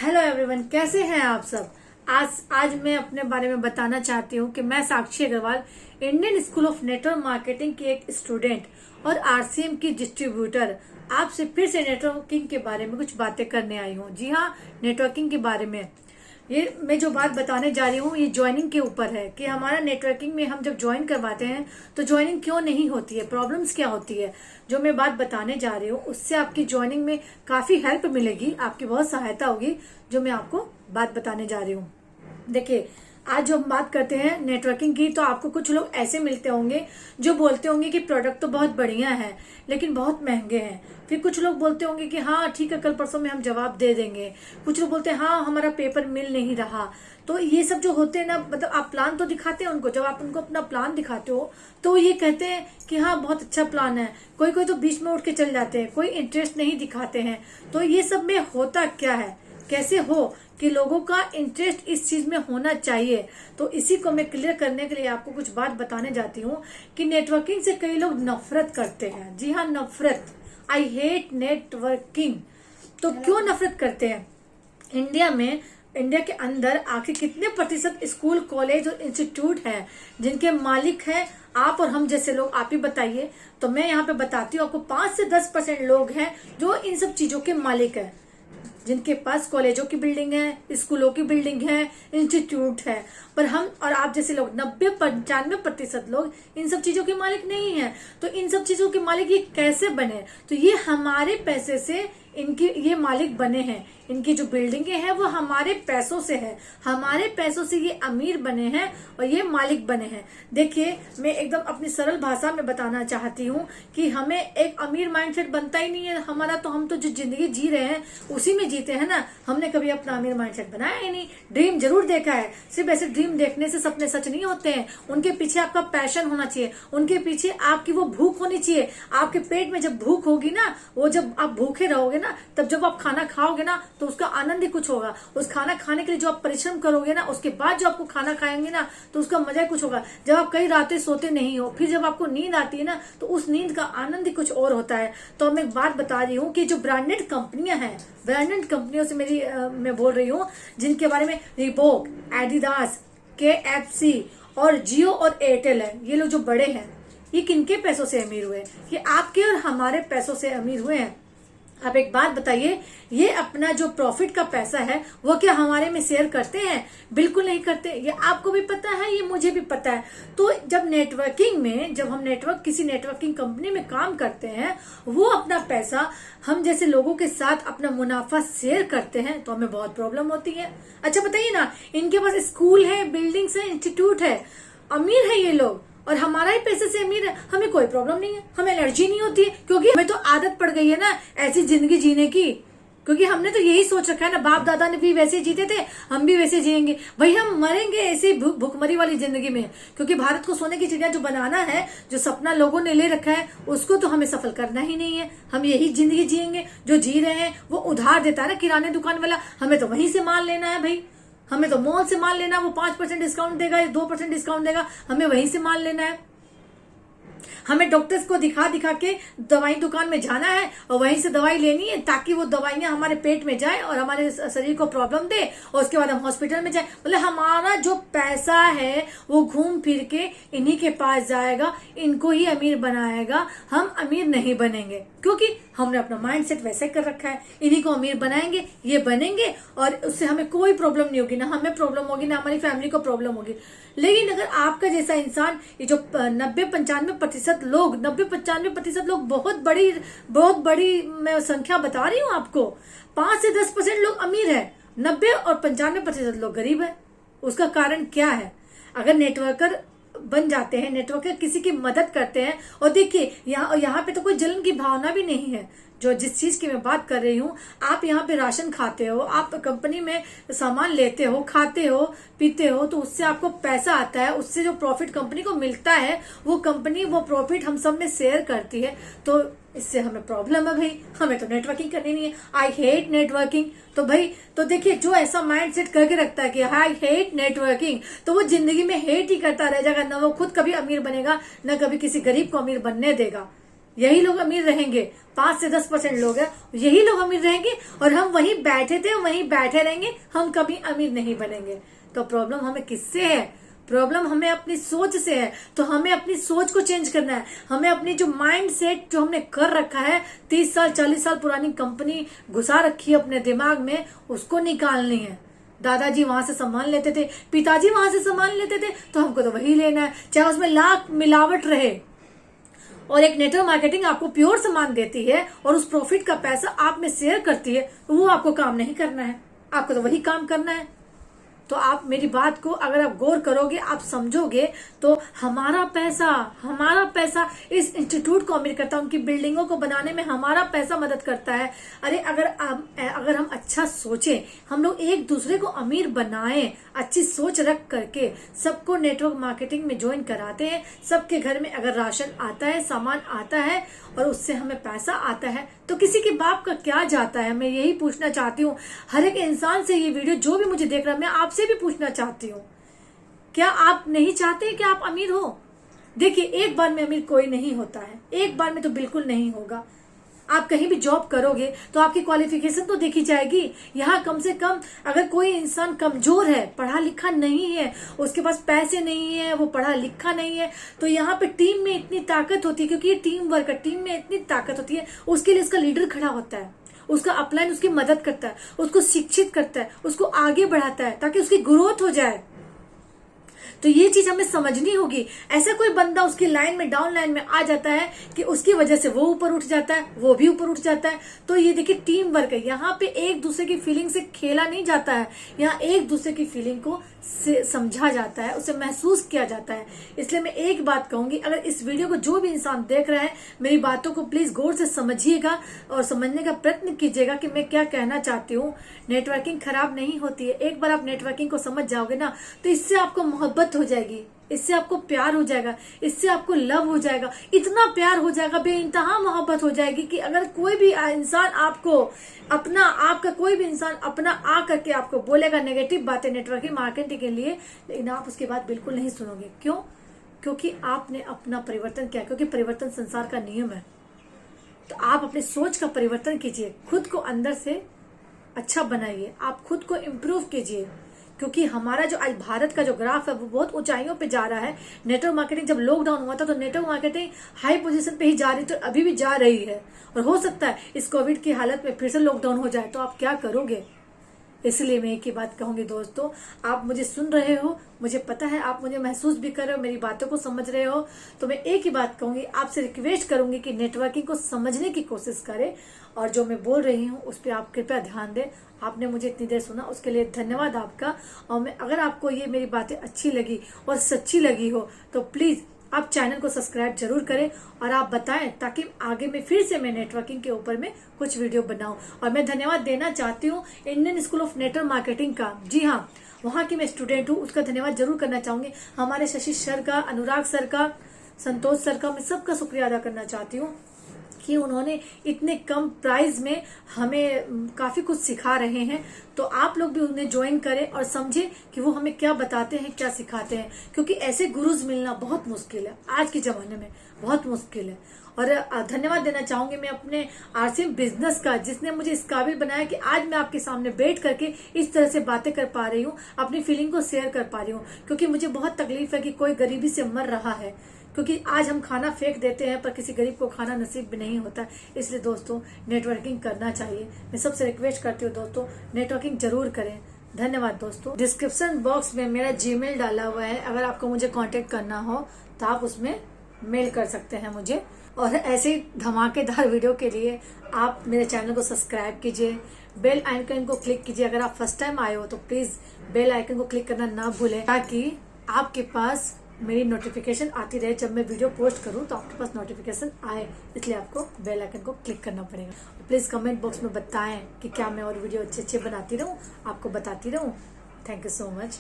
Hello everyone, कैसे हैं आप सब। आज मैं अपने बारे में बताना चाहती हूँ कि मैं Sakshi Agarwal Indian School of Network Marketing की एक स्टूडेंट और आरसीएम की डिस्ट्रीब्यूटर आपसे फिर से नेटवर्किंग के बारे में कुछ बातें करने आई हूँ। जी हाँ, नेटवर्किंग के बारे में ये मैं जो बात बताने जा रही हूँ ये ज्वाइनिंग के ऊपर है कि हमारा नेटवर्किंग में हम जब ज्वाइन करवाते हैं तो ज्वाइनिंग क्यों नहीं होती है, प्रॉब्लम्स क्या होती है। जो मैं बात बताने जा रही हूँ उससे आपकी ज्वाइनिंग में काफी हेल्प मिलेगी, आपकी बहुत सहायता होगी। जो मैं आपको बात बताने जा रही हूँ, देखिए आज जो हम बात करते हैं नेटवर्किंग की, तो आपको कुछ लोग ऐसे मिलते होंगे जो बोलते होंगे कि प्रोडक्ट तो बहुत बढ़िया है लेकिन बहुत महंगे हैं। फिर कुछ लोग बोलते होंगे कि हाँ ठीक है, कल परसों में हम जवाब दे देंगे। कुछ लोग बोलते हैं हाँ हमारा पेपर मिल नहीं रहा। तो ये सब जो होते हैं ना, मतलब आप प्लान तो दिखाते हैं उनको, जब आप उनको अपना प्लान दिखाते हो तो ये कहते हैं कि हाँ बहुत अच्छा प्लान है। कोई कोई तो बीच में उठ के चल जाते हैं, कोई इंटरेस्ट नहीं दिखाते हैं। तो ये सब में होता क्या है, कैसे हो कि लोगों का इंटरेस्ट इस चीज में होना चाहिए। तो इसी को मैं क्लियर करने के लिए आपको कुछ बात बताने जाती हूँ कि नेटवर्किंग से कई लोग नफरत करते हैं। जी हाँ, नफरत, आई हेट नेटवर्किंग। तो क्यों नफरत करते हैं? इंडिया के अंदर आखिर कितने प्रतिशत स्कूल, कॉलेज और इंस्टीट्यूट है जिनके मालिक हैं आप और हम जैसे लोग? आप ही बताइए। तो मैं यहाँ पे बताती हूँ आपको, 5 से 10% लोग हैं जो इन सब चीजों के मालिक है, जिनके पास कॉलेजों की बिल्डिंग है, स्कूलों की बिल्डिंग है, इंस्टीट्यूट है। पर हम और आप जैसे लोग 90-95% लोग इन सब चीजों के मालिक नहीं है। तो इन सब चीजों के मालिक ये कैसे बने? तो ये हमारे पैसे से इनकी ये मालिक बने हैं। इनकी जो बिल्डिंगें हैं वो हमारे पैसों से है, हमारे पैसों से ये अमीर बने हैं और ये मालिक बने हैं। देखिए मैं एकदम अपनी सरल भाषा में बताना चाहती हूँ कि हमें एक अमीर माइंडसेट बनता ही नहीं है हमारा। तो हम तो जो जिंदगी जी रहे हैं उसी में जीते हैं ना। हमने कभी अपना अमीर माइंडसेट बनाया ही नहीं। ड्रीम जरूर देखा है, सिर्फ ऐसे ड्रीम देखने से सपने सच नहीं होते हैं। उनके पीछे आपका पैशन होना चाहिए, उनके पीछे आपकी वो भूख होनी चाहिए। आपके पेट में जब भूख होगी ना, वो जब आप भूखे रहोगे ना, तब जब आप खाना खाओगे ना तो उसका आनंद ही कुछ होगा। उस खाना खाने के लिए जो आप परिश्रम करोगे ना, उसके बाद जो आपको खाना खाएंगे ना तो उसका मजा ही कुछ होगा। जब आप कई रातें सोते नहीं हो, फिर जब आपको नींद आती है ना तो उस नींद का आनंद ही कुछ और होता है। तो मैं एक बात बता रही हूँ कि जो ब्रांडेड कंपनियां हैं, ब्रांडेड कंपनियों से मैं बोल रही हूँ, जिनके बारे में रिबॉक, एडिडास, KFC और जियो और एयरटेल है, ये लोग जो बड़े हैं, ये किनके पैसों से अमीर हुए? ये आपके और हमारे पैसों से अमीर हुए हैं। आप एक बात बताइए, ये अपना जो प्रॉफिट का पैसा है वो क्या हमारे में शेयर करते हैं? बिल्कुल नहीं करते। ये आपको भी पता है, ये मुझे भी पता है। तो जब नेटवर्किंग में, जब हम किसी नेटवर्किंग कंपनी में काम करते हैं, वो अपना पैसा हम जैसे लोगों के साथ अपना मुनाफा शेयर करते हैं तो हमें बहुत प्रॉब्लम होती है। अच्छा बताइए ना, इनके पास स्कूल है, बिल्डिंग्स है, इंस्टीट्यूट है, अमीर है ये लोग, और हमारा ही पैसे से अमीर है, हमें कोई प्रॉब्लम नहीं है, हमें एलर्जी नहीं होती है, क्योंकि हमें तो आदत पड़ गई है ना ऐसी जिंदगी जीने की। क्योंकि हमने तो यही सोच रखा है ना, बाप दादा ने भी वैसे जीते थे, हम भी वैसे जिएंगे। भाई हम मरेंगे ऐसे भूखमरी वाली जिंदगी में। क्योंकि भारत को सोने की चिड़िया जो बनाना है, जो सपना लोगों ने ले रखा है, उसको तो हमें सफल करना ही नहीं है। हम यही जिंदगी जिएंगे। जो जी रहे हैं वो उधार देता है ना किराने दुकान वाला, हमें तो वहीं से माल लेना है भाई। हमें तो मॉल से माल लेना है, वो 5% डिस्काउंट देगा या 2% डिस्काउंट देगा, हमें वहीं से माल लेना है। हमें डॉक्टर्स को दिखा दिखा के दवाई दुकान में जाना है और वहीं से दवाई लेनी है, ताकि वो दवाइयां हमारे पेट में जाए और हमारे शरीर को प्रॉब्लम दे और उसके बाद हम हॉस्पिटल में जाए। मतलब हमारा जो पैसा है वो घूम फिर के इन्हीं के पास जाएगा, इनको ही अमीर बनाएगा। हम अमीर नहीं बनेंगे क्योंकि हमने अपना माइंडसेट वैसे कर रखा है। इन्हीं को अमीर बनाएंगे, ये बनेंगे और उससे हमें कोई प्रॉब्लम नहीं होगी, ना हमें प्रॉब्लम होगी ना हमारी फैमिली को प्रॉब्लम होगी। लेकिन अगर आपका जैसा इंसान, ये जो 90-95% लोग, 90-95% लोग बहुत बड़ी मैं संख्या बता रही हूँ आपको, 5 से 10% लोग अमीर है, 90 और 95% लोग गरीब है। उसका कारण क्या है? अगर नेटवर्कर बन जाते हैं, नेटवर्कर किसी की मदद करते हैं, और देखिए यहाँ पे तो कोई जलन की भावना भी नहीं है। जो जिस चीज की मैं बात कर रही हूँ, आप यहाँ पे राशन खाते हो, आप कंपनी में सामान लेते हो, खाते हो, पीते हो, तो उससे आपको पैसा आता है। उससे जो प्रॉफिट कंपनी को मिलता है, वो कंपनी वो प्रॉफिट हम सब में शेयर करती है। तो इससे हमें प्रॉब्लम है भाई, हमें तो नेटवर्किंग करनी नहीं है। I hate networking. तो भाई तो देखिए, जो ऐसा माइंडसेट करके रखता है कि आई हेट नेटवर्किंग, तो वो जिंदगी में हेट ही करता रह जाएगा। ना वो खुद कभी अमीर बनेगा, ना कभी किसी गरीब को अमीर बनने देगा। यही लोग अमीर रहेंगे, 5 से 10% लोग हैं, यही लोग अमीर रहेंगे और हम वहीं बैठे थे वहीं बैठे रहेंगे, हम कभी अमीर नहीं बनेंगे। तो प्रॉब्लम हमें किससे है? प्रॉब्लम हमें अपनी सोच से है। तो हमें अपनी सोच को चेंज करना है। हमें अपनी जो माइंड सेट जो हमने कर रखा है, 30 साल 40 साल पुरानी कंपनी घुसा रखी है अपने दिमाग में, उसको निकालनी है। दादाजी वहां से सामान लेते थे, पिताजी वहां से सामान लेते थे, तो हमको तो वही लेना है, चाहे उसमें लाख मिलावट रहे। और एक नेटवर्क मार्केटिंग आपको प्योर सामान देती है और उस प्रॉफिट का पैसा आप में शेयर करती है, वो आपको काम नहीं करना है, आपको तो वही काम करना है। तो आप मेरी बात को अगर आप गौर करोगे, आप समझोगे, तो हमारा पैसा इस इंस्टीट्यूट को अमीर करता है, उनकी बिल्डिंगों को बनाने में हमारा पैसा मदद करता है। अरे अगर हम अच्छा सोचें, हम लोग एक दूसरे को अमीर बनाएं, अच्छी सोच रख करके सबको नेटवर्क मार्केटिंग में ज्वाइन कराते हैं, सबके घर में अगर राशन आता है, सामान आता है और उससे हमें पैसा आता है, तो किसी के बाप का क्या जाता है? मैं यही पूछना चाहती हूँ हर एक इंसान से। ये वीडियो जो भी मुझे देख रहा है, मैं आपसे भी पूछना चाहती हूँ, क्या आप नहीं चाहते कि आप अमीर हो? देखिए, एक बार में अमीर कोई नहीं होता है, एक बार में तो बिल्कुल नहीं होगा। आप कहीं भी जॉब करोगे तो आपकी क्वालिफिकेशन तो देखी जाएगी। यहाँ कम से कम अगर कोई इंसान कमजोर है, पढ़ा लिखा नहीं है, उसके पास पैसे नहीं है, वो पढ़ा लिखा नहीं है, तो यहाँ पे टीम में इतनी ताकत होती है, क्योंकि ये टीम वर्क है, टीम में इतनी ताकत होती है, उसके लिए उसका लीडर खड़ा होता है, उसका अपलाइन उसकी मदद करता है, उसको शिक्षित करता है, उसको आगे बढ़ाता है ताकि उसकी ग्रोथ हो जाए। तो ये चीज हमें समझनी होगी। ऐसा कोई बंदा उसकी लाइन में, डाउन लाइन में आ जाता है कि उसकी वजह से वो ऊपर उठ जाता है, वो भी ऊपर उठ जाता है। तो ये देखिए, टीम वर्क है, यहाँ पे एक दूसरे की फीलिंग से खेला नहीं जाता है, यहाँ एक दूसरे की फीलिंग को समझा जाता है, उसे महसूस किया जाता है। इसलिए मैं एक बात कहूंगी, अगर इस वीडियो को जो भी इंसान देख रहा है, मेरी बातों को प्लीज गौर से समझिएगा और समझने का प्रयत्न कीजिएगा कि मैं क्या कहना चाहती हूँ। नेटवर्किंग खराब नहीं होती है। एक बार आप नेटवर्किंग को समझ जाओगे ना, तो इससे आपको मोहब्बत हो जाएगी, इससे आपको प्यार हो जाएगा, इससे आपको लव हो जाएगा, इतना प्यार हो जाएगा, बेइंतहा मोहब्बत हो जाएगी कि अगर कोई भी इंसान आपको आपका कोई भी इंसान अपना आ करके आपको बोलेगा नेगेटिव बातें नेटवर्किंग मार्केटिंग के लिए, लेकिन आप उसकी बात बिल्कुल नहीं सुनोगे। क्यों? क्योंकि आपने अपना परिवर्तन किया, क्योंकि परिवर्तन संसार का नियम है। तो आप अपने सोच का परिवर्तन कीजिए, खुद को अंदर से अच्छा बनाइए, आप खुद को इम्प्रूव कीजिए, क्योंकि हमारा जो आज भारत का जो ग्राफ है वो बहुत ऊंचाइयों पे जा रहा है। नेटवर्क मार्केटिंग जब लॉकडाउन हुआ था तो नेटवर्क मार्केटिंग हाई पोजीशन पे ही जा रही थी, तो अभी भी जा रही है, और हो सकता है इस कोविड की हालत में फिर से लॉकडाउन हो जाए, तो आप क्या करोगे? इसलिए मैं एक ही बात कहूंगी दोस्तों, आप मुझे सुन रहे हो, मुझे पता है आप मुझे महसूस भी कर रहे हो, मेरी बातों को समझ रहे हो, तो मैं एक ही बात कहूंगी, आपसे रिक्वेस्ट करूंगी कि नेटवर्किंग को समझने की कोशिश करें, और जो मैं बोल रही हूँ उस पर आप कृपया ध्यान दें। आपने मुझे इतनी देर सुना, उसके लिए धन्यवाद आपका। और मैं अगर आपको ये मेरी बातें अच्छी लगी और सच्ची लगी हो तो प्लीज आप चैनल को सब्सक्राइब जरूर करें और आप बताएं, ताकि आगे में फिर से मैं नेटवर्किंग के ऊपर में कुछ वीडियो बनाऊं। और मैं धन्यवाद देना चाहती हूँ Indian School of Network marketing का। जी हाँ, वहाँ की मैं स्टूडेंट हूँ, उसका धन्यवाद जरूर करना चाहूंगी। हमारे शशि सर का, अनुराग सर का, संतोष सर का, मैं सबका शुक्रिया अदा करना चाहती हूँ कि उन्होंने इतने कम प्राइस में हमें काफी कुछ सिखा रहे हैं। तो आप लोग भी उन्हें ज्वाइन करें और समझें कि वो हमें क्या बताते हैं, क्या सिखाते हैं, क्योंकि ऐसे गुरुज मिलना बहुत मुश्किल है, आज के जमाने में बहुत मुश्किल है। और धन्यवाद देना चाहूंगी मैं अपने आरसीएम बिजनेस का, जिसने मुझे इस काबिल बनाया कि आज मैं आपके सामने बैठ करके इस तरह से बातें कर पा रही हूँ, अपनी फीलिंग को शेयर कर पा रही हूँ। क्योंकि मुझे बहुत तकलीफ है कि कोई गरीबी से मर रहा है, क्योंकि आज हम खाना फेंक देते हैं पर किसी गरीब को खाना नसीब भी नहीं होता। इसलिए दोस्तों, नेटवर्किंग करना चाहिए। मैं सबसे रिक्वेस्ट करती हूँ दोस्तों, नेटवर्किंग जरूर करें। धन्यवाद दोस्तों। डिस्क्रिप्शन बॉक्स में मेरा जीमेल डाला हुआ है, अगर आपको मुझे कांटेक्ट करना हो तो आप उसमें मेल कर सकते हैं मुझे। और ऐसे धमाकेदार वीडियो के लिए आप मेरे चैनल को सब्सक्राइब कीजिए, बेल आइकन को क्लिक कीजिए। अगर आप फर्स्ट टाइम आए हो तो प्लीज बेल आइकन को क्लिक करना ना भूलें, ताकि आपके पास मेरी नोटिफिकेशन आती रहे। जब मैं वीडियो पोस्ट करूं तो आपके पास नोटिफिकेशन आए, इसलिए आपको बेल आइकन को क्लिक करना पड़ेगा। प्लीज कमेंट बॉक्स में बताएं कि क्या मैं और वीडियो अच्छे अच्छे बनाती रहूं, आपको बताती रहूं। Thank you so much.